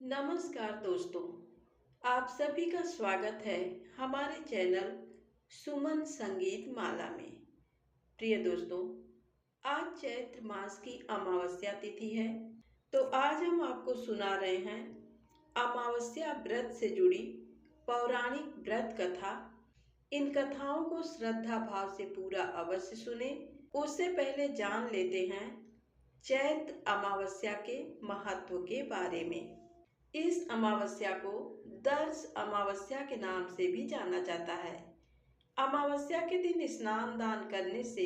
नमस्कार दोस्तों, आप सभी का स्वागत है हमारे चैनल सुमन संगीत माला में। प्रिय दोस्तों, आज चैत्र मास की अमावस्या तिथि है, तो आज हम आपको सुना रहे हैं अमावस्या व्रत से जुड़ी पौराणिक व्रत कथा। इन कथाओं को श्रद्धा भाव से पूरा अवश्य सुने। उससे पहले जान लेते हैं चैत्र अमावस्या के महत्व के बारे में। इस अमावस्या को दर्श अमावस्या के नाम से भी जाना जाता है। अमावस्या के दिन स्नान दान करने से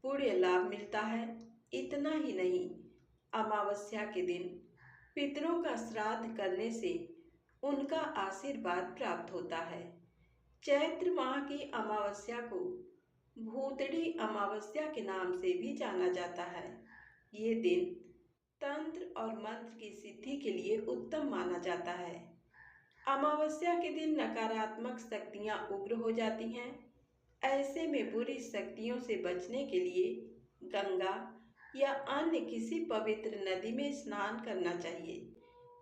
पुण्य लाभ मिलता है। इतना ही नहीं, अमावस्या के दिन पितरों का श्राद्ध करने से उनका आशीर्वाद प्राप्त होता है। चैत्र माह की अमावस्या को भूतड़ी अमावस्या के नाम से भी जाना जाता है। ये दिन तंत्र और मंत्र की सिद्धि के लिए उत्तम माना जाता है। अमावस्या के दिन नकारात्मक शक्तियां उग्र हो जाती हैं। ऐसे में बुरी शक्तियों से बचने के लिए गंगा या अन्य किसी पवित्र नदी में स्नान करना चाहिए।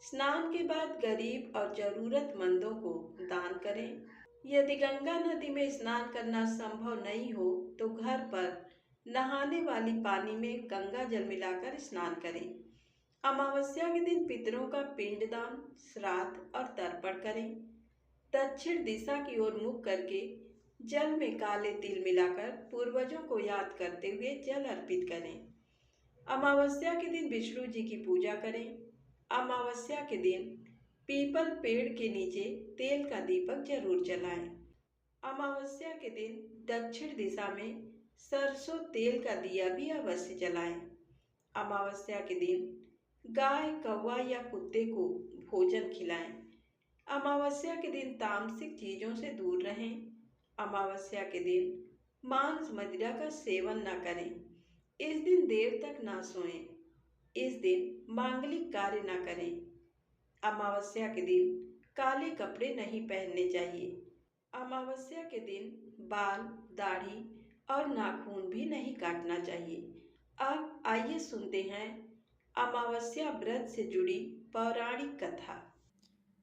स्नान के बाद गरीब और जरूरतमंदों को दान करें। यदि गंगा नदी में स्नान करना संभव नहीं हो तो घर पर नहाने वाली पानी में गंगा जल मिलाकर स्नान करें। अमावस्या के दिन पितरों का पिंडदान, श्राद्ध और तर्पण करें। दक्षिण दिशा की ओर मुख करके जल में काले तिल मिलाकर पूर्वजों को याद करते हुए जल अर्पित करें। अमावस्या के दिन विष्णु जी की पूजा करें। अमावस्या के दिन पीपल पेड़ के नीचे तेल का दीपक जरूर जलाएं। अमावस्या के दिन दक्षिण दिशा में सरसों तेल का दिया भी अवश्य जलाएं। अमावस्या के दिन गाय, कौवा या कुत्ते को भोजन खिलाएं। अमावस्या के दिन तामसिक चीजों से दूर रहें। अमावस्या के दिन मांस मदिरा का सेवन न करें। इस दिन देर तक ना सोएं। इस दिन मांगलिक कार्य न करें। अमावस्या के दिन काले कपड़े नहीं पहनने चाहिए। अमावस्या के दिन बाल, दाढ़ी और नाखून भी नहीं काटना चाहिए। अब आइए सुनते हैं अमावस्या व्रत से जुड़ी पौराणिक कथा।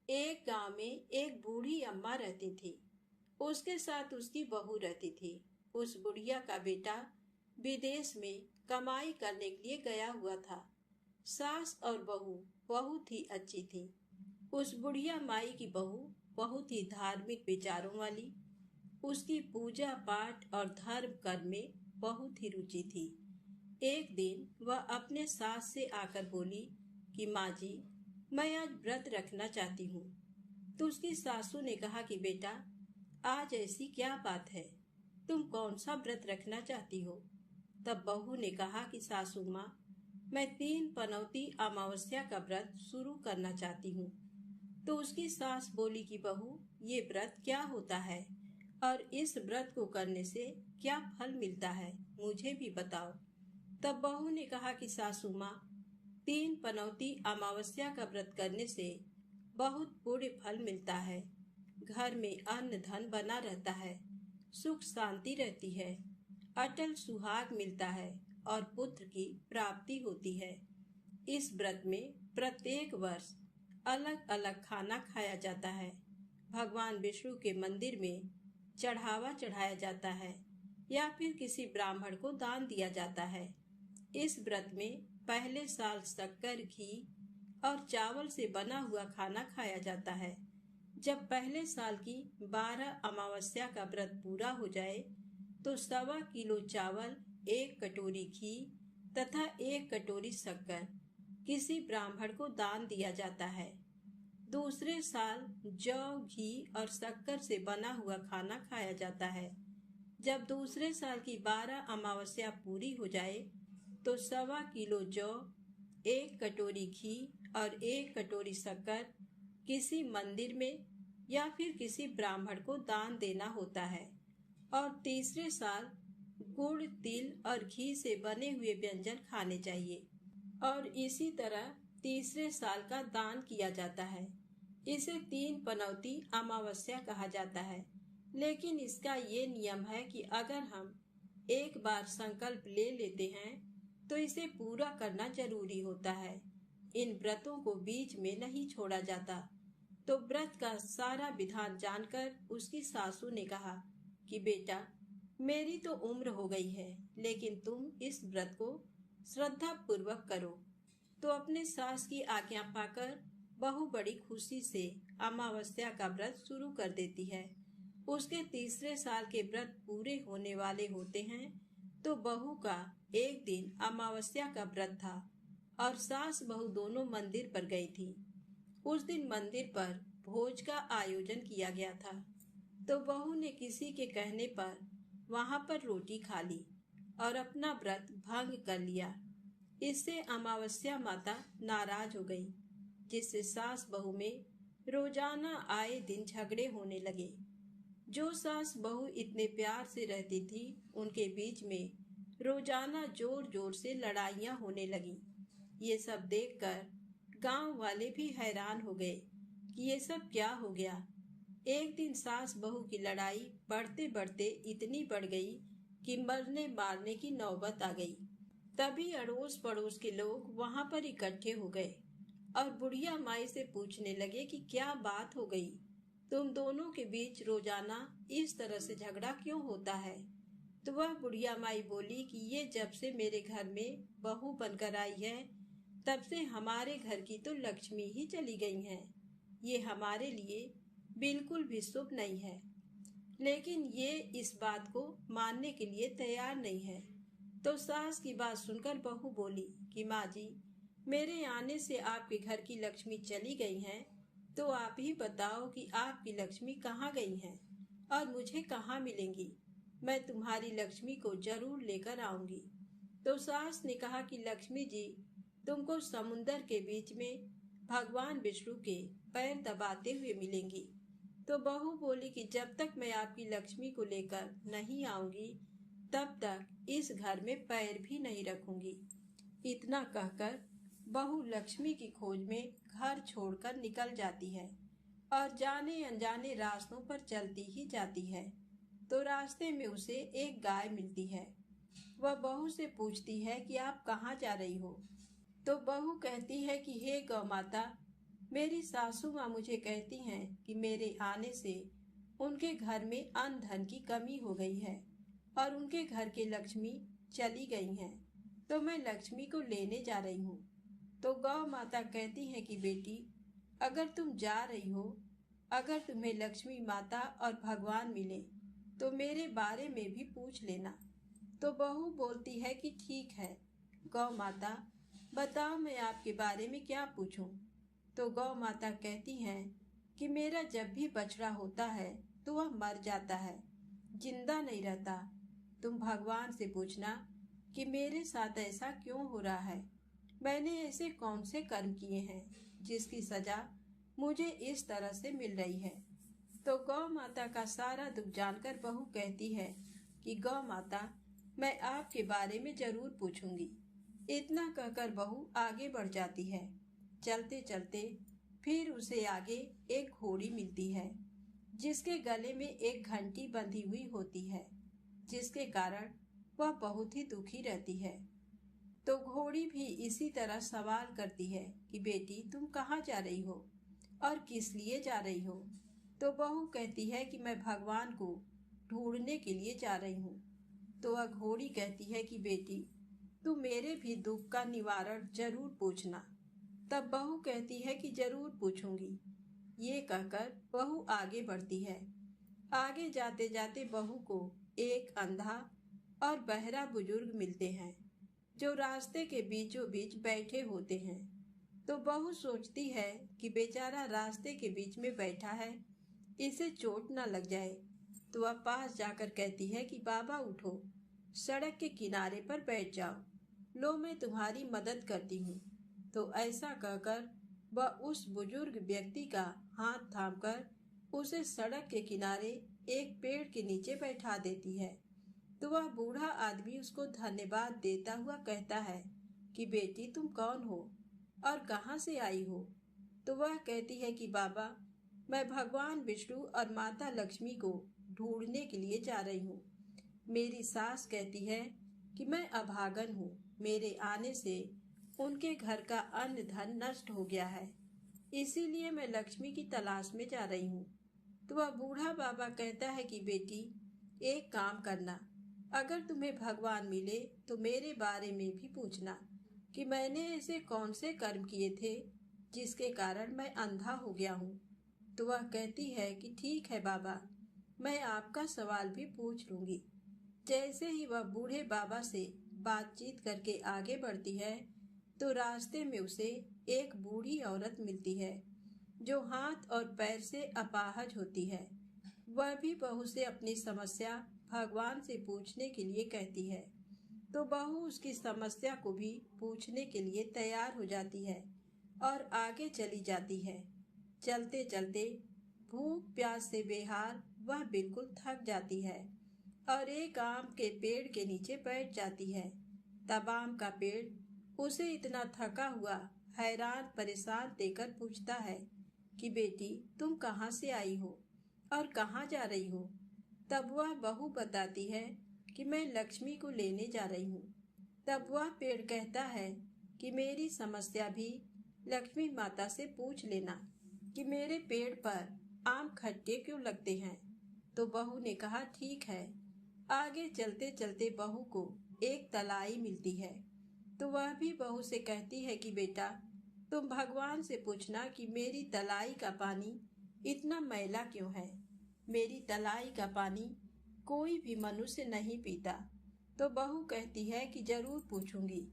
एक गांव में एक बूढ़ी अम्मा रहती थी। उसके साथ उसकी बहू रहती थी। उस बुढ़िया का बेटा विदेश में कमाई करने के लिए गया हुआ था। सास और बहू बहुत ही अच्छी थी। उस बुढ़िया माई की बहू बहुत ही धार्मिक विचारों वाली। उसकी पूजा पाठ और धर्म कर्म में बहुत ही रुचि थी। एक दिन वह अपने सास से आकर बोली कि माँ जी, मैं आज व्रत रखना चाहती हूँ। तो उसकी सासू ने कहा कि बेटा, आज ऐसी क्या बात है, तुम कौन सा व्रत रखना चाहती हो? तब बहू ने कहा कि सासू माँ, मैं 3 पनौती अमावस्या का व्रत शुरू करना चाहती हूँ। तो उसकी सास बोली कि बहू, ये व्रत क्या होता है और इस व्रत को करने से क्या फल मिलता है, मुझे भी बताओ। तब बहू ने कहा कि सासू माँ, 3 पनौती अमावस्या का व्रत करने से बहुत पुण्य फल मिलता है। घर में अन्न धन बना रहता है, सुख शांति रहती है, अटल सुहाग मिलता है और पुत्र की प्राप्ति होती है। इस व्रत में प्रत्येक वर्ष अलग अलग खाना खाया जाता है। भगवान विष्णु के मंदिर में चढ़ावा चढ़ाया जाता है या फिर किसी ब्राह्मण को दान दिया जाता है। इस व्रत में पहले साल शक्कर, घी और चावल से बना हुआ खाना खाया जाता है। जब पहले साल की 12 अमावस्या का व्रत पूरा हो जाए तो 1.25 किलो चावल, 1 कटोरी घी तथा 1 कटोरी शक्कर किसी ब्राह्मण को दान दिया जाता है। दूसरे साल जौ, घी और शक्कर से बना हुआ खाना खाया जाता है। जब दूसरे साल की 12 अमावस्या पूरी हो जाए तो 1.25 किलो जौ, 1 कटोरी घी और 1 कटोरी शक्कर किसी मंदिर में या फिर किसी ब्राह्मण को दान देना होता है। और तीसरे साल गुड़, तिल और घी से बने हुए व्यंजन खाने चाहिए और इसी तरह तीसरे साल का दान किया जाता है। इसे 3 पनौती अमावस्या कहा जाता है। लेकिन इसका ये नियम है कि अगर हम एक बार संकल्प ले लेते हैं तो इसे पूरा करना जरूरी होता है। इन व्रतों को बीच में नहीं छोड़ा जाता। तो व्रत का सारा विधान जानकर उसकी सासू ने कहा कि बेटा, मेरी तो उम्र हो गई है, लेकिन तुम इस व्रत को श्रद्धा पूर्वक करो। तो अपने सास की आज्ञा पाकर बहू बड़ी खुशी से अमावस्या का व्रत शुरू कर देती है। उसके तीसरे साल के व्रत पूरे होने वाले होते हैं तो बहू का एक दिन अमावस्या का व्रत था और सास बहू दोनों मंदिर पर गई थी। उस दिन मंदिर पर भोज का आयोजन किया गया था। तो बहू ने किसी के कहने पर वहां पर रोटी खा ली और अपना व्रत भंग कर लिया। इससे अमावस्या माता नाराज हो गई, जिससे सास बहू में रोजाना आए दिन झगड़े होने लगे। जो सास बहू इतने प्यार से रहती थी, उनके बीच में रोजाना जोर जोर से लड़ाइयाँ होने लगी। ये सब देखकर गांव वाले भी हैरान हो गए कि ये सब क्या हो गया। एक दिन सास बहू की लड़ाई बढ़ते बढ़ते इतनी बढ़ गई कि मरने मारने की नौबत आ गई। तभी अड़ोस पड़ोस के लोग वहां पर इकट्ठे हो गए और बुढ़िया माई से पूछने लगे कि क्या बात हो गई, तुम दोनों के बीच रोजाना इस तरह से झगड़ा क्यों होता है। तो वह बुढ़िया माई बोली कि ये जब से मेरे घर में बहू बनकर आई है, तब से हमारे घर की तो लक्ष्मी ही चली गई हैं। ये हमारे लिए बिल्कुल भी शुभ नहीं है। लेकिन ये इस बात को मानने के लिए तैयार नहीं है। तो सास की बात सुनकर बहू बोली कि माँ जी, मेरे आने से आपके घर की लक्ष्मी चली गई हैं, तो आप ही बताओ कि आपकी लक्ष्मी कहाँ गई हैं और मुझे कहाँ मिलेंगी। मैं तुम्हारी लक्ष्मी को जरूर लेकर आऊंगी। तो सास ने कहा कि लक्ष्मी जी तुमको समुंदर के बीच में भगवान विष्णु के पैर दबाते हुए मिलेंगी। तो बहू बोली कि जब तक मैं आपकी लक्ष्मी को लेकर नहीं आऊंगी, तब तक इस घर में पैर भी नहीं रखूंगी। इतना कहकर बहू लक्ष्मी की खोज में घर छोड़कर निकल जाती है और जाने अनजाने रास्तों पर चलती ही जाती है। तो रास्ते में उसे एक गाय मिलती है। वह बहू से पूछती है कि आप कहाँ जा रही हो। तो बहू कहती है कि हे गौ माता, मेरी सासू माँ मुझे कहती हैं कि मेरे आने से उनके घर में अन्न धन की कमी हो गई है और उनके घर के लक्ष्मी चली गई हैं, तो मैं लक्ष्मी को लेने जा रही हूँ। तो गौ माता कहती है कि बेटी, अगर तुम जा रही हो, अगर तुम्हें लक्ष्मी माता और भगवान मिले तो मेरे बारे में भी पूछ लेना। तो बहू बोलती है कि ठीक है गौ माता, बताओ मैं आपके बारे में क्या पूछूं। तो गौ माता कहती हैं कि मेरा जब भी बछड़ा होता है तो वह मर जाता है, जिंदा नहीं रहता। तुम भगवान से पूछना कि मेरे साथ ऐसा क्यों हो रहा है। मैंने ऐसे कौन से कर्म किए हैं जिसकी सजा मुझे इस तरह से मिल रही है। तो गौ माता का सारा दुख जानकर बहू कहती है कि गौ माता, मैं आपके बारे में जरूर पूछूंगी। इतना कहकर बहू आगे बढ़ जाती है। चलते चलते फिर उसे आगे एक घोड़ी मिलती है, जिसके गले में एक घंटी बंधी हुई होती है, जिसके कारण वह बहुत ही दुखी रहती है। तो घोड़ी भी इसी तरह सवाल करती है कि बेटी, तुम कहाँ जा रही हो और किस लिए जा रही हो। तो बहू कहती है कि मैं भगवान को ढूंढने के लिए जा रही हूँ। तो वह घोड़ी कहती है कि बेटी, तू मेरे भी दुख का निवारण जरूर पूछना। तब बहू कहती है कि जरूर पूछूंगी। ये कहकर बहू आगे बढ़ती है। आगे जाते जाते बहू को एक अंधा और बहरा बुजुर्ग मिलते हैं, जो रास्ते के बीचों बीच बैठे होते हैं। तो बहू सोचती है कि बेचारा रास्ते के बीच में बैठा है, इसे चोट न लग जाए। तो वह पास जाकर कहती है कि बाबा उठो, सड़क के किनारे पर बैठ जाओ, लो मैं तुम्हारी मदद करती हूँ। तो ऐसा कहकर वह उस बुजुर्ग व्यक्ति का हाथ थामकर उसे सड़क के किनारे एक पेड़ के नीचे बैठा देती है। तो वह बूढ़ा आदमी उसको धन्यवाद देता हुआ कहता है कि बेटी, तुम कौन हो और कहाँ से आई हो। तो वह कहती है कि बाबा, मैं भगवान विष्णु और माता लक्ष्मी को ढूंढने के लिए जा रही हूँ। मेरी सास कहती है कि मैं अभागन हूँ, मेरे आने से उनके घर का अन्न धन नष्ट हो गया है, इसीलिए मैं लक्ष्मी की तलाश में जा रही हूँ। तो वह बूढ़ा बाबा कहता है कि बेटी, एक काम करना, अगर तुम्हें भगवान मिले तो मेरे बारे में भी पूछना कि मैंने ऐसे कौन से कर्म किए थे जिसके कारण मैं अंधा हो गया हूँ। तो वह कहती है कि ठीक है बाबा, मैं आपका सवाल भी पूछ लूंगी। जैसे ही वह बूढ़े बाबा से बातचीत करके आगे बढ़ती है तो रास्ते में उसे एक बूढ़ी औरत मिलती है जो हाथ और पैर से अपाहज होती है। वह भी बहू से अपनी समस्या भगवान से पूछने के लिए कहती है। तो बहू उसकी समस्या को भी पूछने के लिए तैयार हो जाती है और आगे चली जाती है। चलते चलते भूख प्यास से बेहाल वह बिल्कुल थक जाती है और एक आम के पेड़ के नीचे बैठ जाती है। तब आम का पेड़ उसे इतना थका हुआ हैरान परेशान देखकर पूछता है कि बेटी, तुम कहाँ से आई हो और कहाँ जा रही हो। तब वह बहू बताती है कि मैं लक्ष्मी को लेने जा रही हूँ। तब वह पेड़ कहता है कि मेरी समस्या भी लक्ष्मी माता से पूछ लेना कि मेरे पेड़ पर आम खट्टे क्यों लगते हैं। तो बहू ने कहा ठीक है। आगे चलते चलते बहू को एक तलाई मिलती है। तो वह भी बहू से कहती है कि बेटा, तुम भगवान से पूछना कि मेरी तलाई का पानी इतना मैला क्यों है। मेरी तलाई का पानी कोई भी मनुष्य नहीं पीता। तो बहू कहती है कि जरूर पूछूंगी।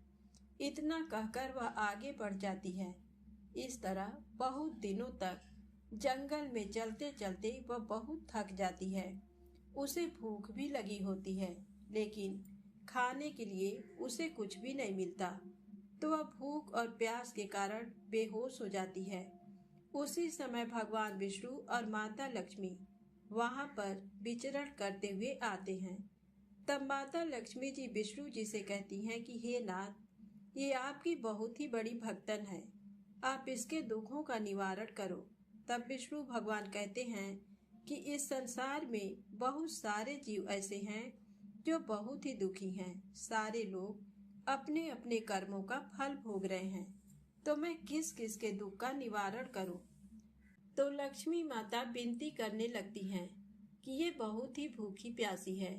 इतना कहकर वह आगे बढ़ जाती है। इस तरह बहुत दिनों तक जंगल में चलते चलते वह बहुत थक जाती है। उसे भूख भी लगी होती है, लेकिन खाने के लिए उसे कुछ भी नहीं मिलता। तो वह भूख और प्यास के कारण बेहोश हो जाती है। उसी समय भगवान विष्णु और माता लक्ष्मी वहां पर विचरण करते हुए आते हैं। तब माता लक्ष्मी जी विष्णु जी से कहती हैं कि हे नाथ, ये आपकी बहुत ही बड़ी भक्तन है, आप इसके दुखों का निवारण करो। तब विष्णु भगवान कहते हैं कि इस संसार में बहुत सारे जीव ऐसे हैं जो बहुत ही दुखी हैं। सारे लोग अपने अपने कर्मों का फल भोग रहे हैं, तो मैं किस किस के दुख का निवारण करूं। तो लक्ष्मी माता विनती करने लगती हैं कि ये बहुत ही भूखी प्यासी है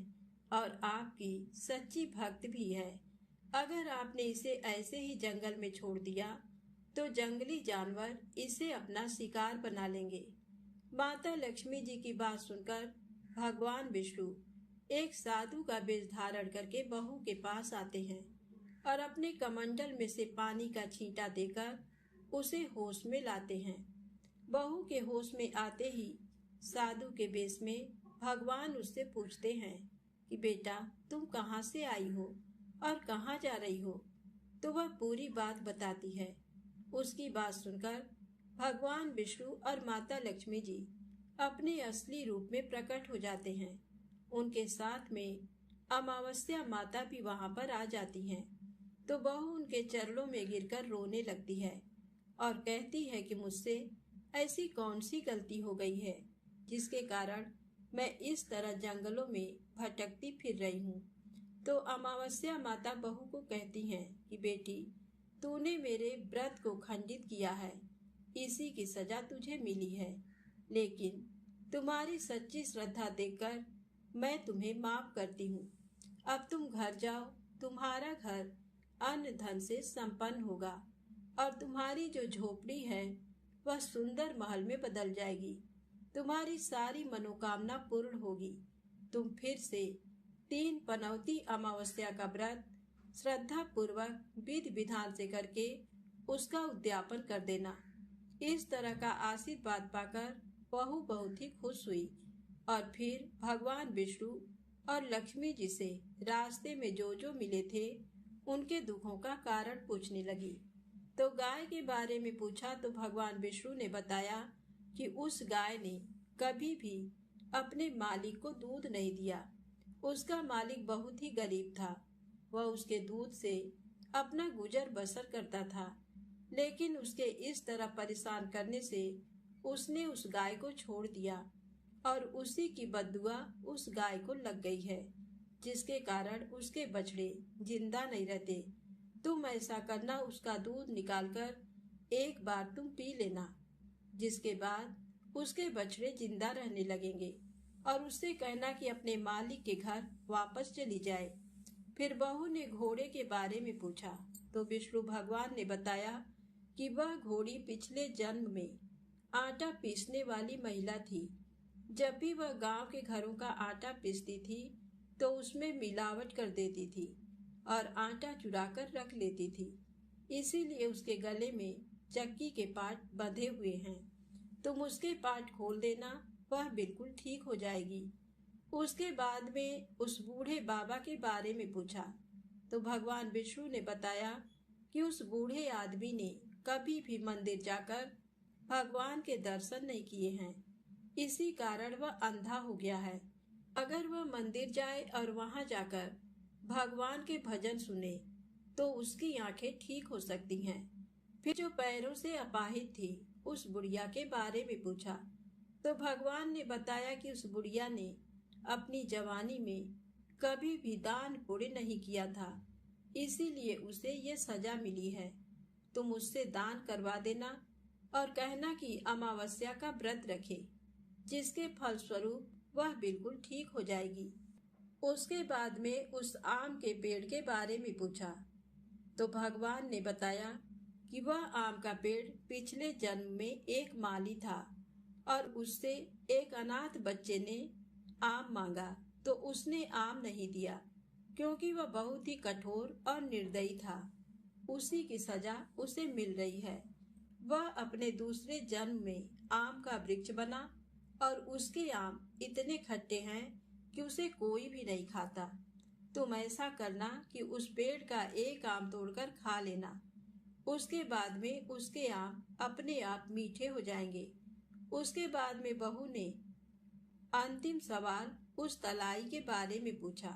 और आपकी सच्ची भक्त भी है। अगर आपने इसे ऐसे ही जंगल में छोड़ दिया तो जंगली जानवर इसे अपना शिकार बना लेंगे। माता लक्ष्मी जी की बात सुनकर भगवान विष्णु एक साधु का वेश धारण करके बहू के पास आते हैं और अपने कमंडल में से पानी का छींटा देकर उसे होश में लाते हैं। बहू के होश में आते ही साधु के वेश में भगवान उससे पूछते हैं कि बेटा, तुम कहाँ से आई हो और कहाँ जा रही हो। तो वह पूरी बात बताती है। उसकी बात सुनकर भगवान विष्णु और माता लक्ष्मी जी अपने असली रूप में प्रकट हो जाते हैं। उनके साथ में अमावस्या माता भी वहां पर आ जाती हैं। तो बहू उनके चरणों में गिरकर रोने लगती है और कहती है कि मुझसे ऐसी कौन सी गलती हो गई है जिसके कारण मैं इस तरह जंगलों में भटकती फिर रही हूँ। तो अमावस्या माता बहू को कहती हैं कि बेटी, तूने मेरे व्रत को खंडित किया है, इसी की सजा तुझे मिली है। लेकिन तुम्हारी सच्ची श्रद्धा देखकर मैं तुम्हें माफ करती हूँ। अब तुम घर जाओ, तुम्हारा घर अन्न धन से संपन्न होगा और तुम्हारी जो झोपड़ी है वह सुंदर महल में बदल जाएगी। तुम्हारी सारी मनोकामना पूर्ण होगी। तुम फिर से 3 पनौती अमावस्या का व्रत श्रद्धा पूर्वक विधि विधान से करके उसका उद्यापन कर देना। इस तरह का आशीर्वाद पाकर बहू बहुत ही खुश हुई और फिर भगवान विष्णु और लक्ष्मी जी से रास्ते में जो जो मिले थे उनके दुखों का कारण पूछने लगी। तो गाय के बारे में पूछा तो भगवान विष्णु ने बताया कि उस गाय ने कभी भी अपने मालिक को दूध नहीं दिया। उसका मालिक बहुत ही गरीब था। वह उसके दूध से अपना गुजर बसर करता था, लेकिन उसके इस तरह परेशान करने से उसने उस गाय को छोड़ दिया और उसी की बददुआ उस गाय को लग गई है, जिसके कारण उसके बछड़े जिंदा नहीं रहते। तुम ऐसा करना, उसका दूध निकालकर एक बार तुम पी लेना, जिसके बाद उसके बछड़े जिंदा रहने लगेंगे, और उससे कहना कि अपने मालिक के घर वापस चली जाए। फिर बहू ने घोड़े के बारे में पूछा तो विष्णु भगवान ने बताया कि वह घोड़ी पिछले जन्म में आटा पीसने वाली महिला थी। जब भी वह गांव के घरों का आटा पीसती थी तो उसमें मिलावट कर देती थी और आटा चुरा कर रख लेती थी, इसीलिए उसके गले में चक्की के पाट बंधे हुए हैं। तुम उसके पाट खोल देना, वह बिल्कुल ठीक हो जाएगी। उसके बाद में उस बूढ़े बाबा के बारे में पूछा तो भगवान विष्णु ने बताया कि उस बूढ़े आदमी ने कभी भी मंदिर जाकर भगवान के दर्शन नहीं किए हैं, इसी कारण वह अंधा हो गया है। अगर वह मंदिर जाए और वहां जाकर भगवान के भजन सुने तो उसकी आंखें ठीक हो सकती हैं। फिर जो पैरों से अपाहिज थी उस बुढ़िया के बारे में पूछा तो भगवान ने बताया कि उस बुढ़िया ने अपनी जवानी में कभी भी दान पुण्य नहीं किया था, इसीलिए उसे ये सजा मिली है। तुम उससे दान करवा देना और कहना कि अमावस्या का व्रत रखे, जिसके फलस्वरूप वह बिल्कुल ठीक हो जाएगी। उसके बाद में उस आम के पेड़ के बारे में पूछा तो भगवान ने बताया कि वह आम का पेड़ पिछले जन्म में एक माली था और उससे एक अनाथ बच्चे ने आम मांगा तो उसने आम नहीं दिया, क्योंकि वह बहुत ही कठोर और निर्दयी था। उसी की सजा उसे मिल रही है। वह अपने दूसरे जन्म में आम का वृक्ष बना और उसके आम इतने खट्टे हैं कि उसे कोई भी नहीं खाता। तुम ऐसा करना कि उस पेड़ का एक आम तोड़कर खा लेना, उसके बाद में उसके आम अपने आप मीठे हो जाएंगे। उसके बाद में बहू ने अंतिम सवाल उस तलाई के बारे में पूछा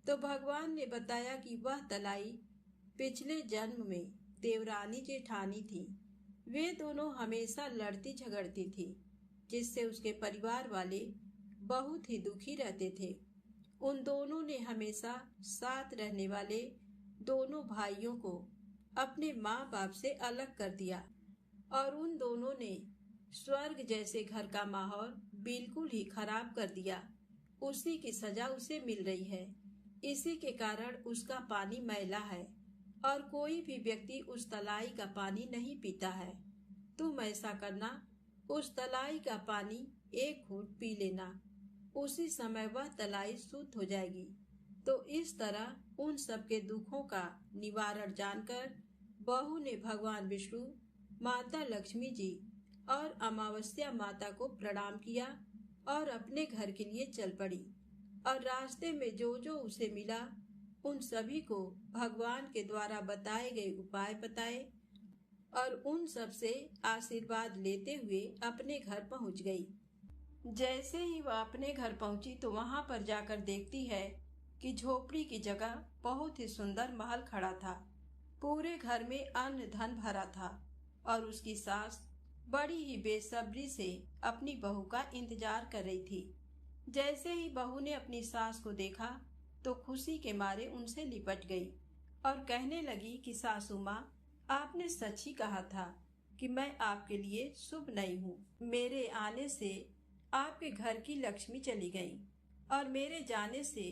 तो भगवान ने बताया कि वह तलाई पिछले जन्म में देवरानी जेठानी थी। वे दोनों हमेशा लड़ती झगड़ती थी, जिससे उसके परिवार वाले बहुत ही दुखी रहते थे। उन दोनों ने हमेशा साथ रहने वाले दोनों भाइयों को अपने माँ बाप से अलग कर दिया और उन दोनों ने स्वर्ग जैसे घर का माहौल बिल्कुल ही खराब कर दिया। उसी की सजा उसे मिल रही है। इसी के कारण उसका पानी मैला है और कोई भी व्यक्ति उस तलाई का पानी नहीं पीता है। तुम ऐसा करना, उस तलाई का पानी एक घूंट पी लेना, उसी समय वह तलाई शुद्ध हो जाएगी। तो इस तरह उन सबके दुखों का निवारण जानकर बहू ने भगवान विष्णु, माता लक्ष्मी जी और अमावस्या माता को प्रणाम किया और अपने घर के लिए चल पड़ी। और रास्ते में जो जो उसे मिला उन सभी को भगवान के द्वारा बताए गए उपाय बताए और उन सब से आशीर्वाद लेते हुए अपने घर पहुंच गई। जैसे ही वह अपने घर पहुंची तो वहां पर जाकर देखती है कि झोपड़ी की जगह बहुत ही सुंदर महल खड़ा था। पूरे घर में अन्न धन भरा था और उसकी सास बड़ी ही बेसब्री से अपनी बहू का इंतजार कर रही थी। जैसे ही बहू ने अपनी सास को देखा तो खुशी के मारे उनसे लिपट गई और कहने लगी कि सासू माँ, आपने सच ही कहा था कि मैं आपके लिए शुभ नहीं हूँ। मेरे आने से आपके घर की लक्ष्मी चली गई और मेरे जाने से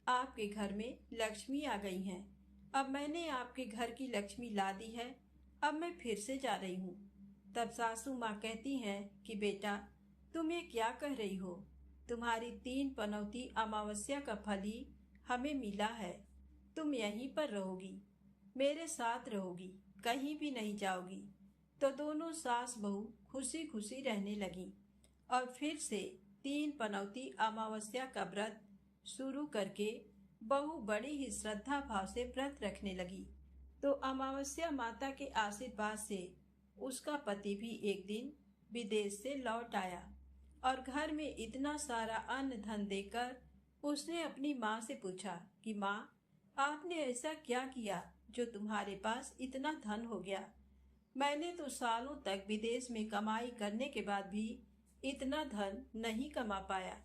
आपके घर में लक्ष्मी आ गई हैं। अब मैंने आपके घर की लक्ष्मी ला दी है, अब मैं फिर से जा रही हूँ। तब सासू माँ कहती हैं कि बेटा, तुम ये क्या कह रही हो? तुम्हारी 3 पनौती अमावस्या का फल ही हमें मिला है। तुम यहीं पर रहोगी, मेरे साथ रहोगी, कहीं भी नहीं जाओगी। तो दोनों सास बहू खुशी खुशी रहने लगी और फिर से 3 पनौती अमावस्या का व्रत शुरू करके बहू बड़ी ही श्रद्धा भाव से व्रत रखने लगी। तो अमावस्या माता के आशीर्वाद से उसका पति भी एक दिन विदेश से लौट आया और घर में इतना सारा अन्न धन देकर उसने अपनी माँ से पूछा कि माँ, आपने ऐसा क्या किया जो तुम्हारे पास इतना धन हो गया? मैंने तो सालों तक विदेश में कमाई करने के बाद भी इतना धन नहीं कमा पाया।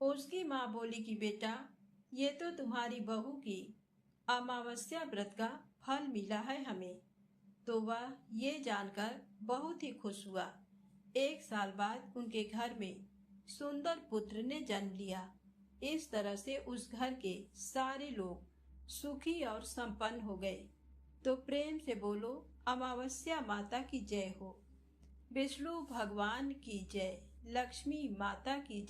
उसकी माँ बोली कि बेटा, ये तो तुम्हारी बहू की अमावस्या व्रत का फल मिला है हमें। तो वह ये जानकर बहुत ही खुश हुआ। 1 साल बाद उनके घर में सुंदर पुत्र ने जन्म लिया। इस तरह से उस घर के सारे लोग सुखी और संपन्न हो गए। तो प्रेम से बोलो, अमावस्या माता की जय हो, विष्णु भगवान की जय, लक्ष्मी माता की जय।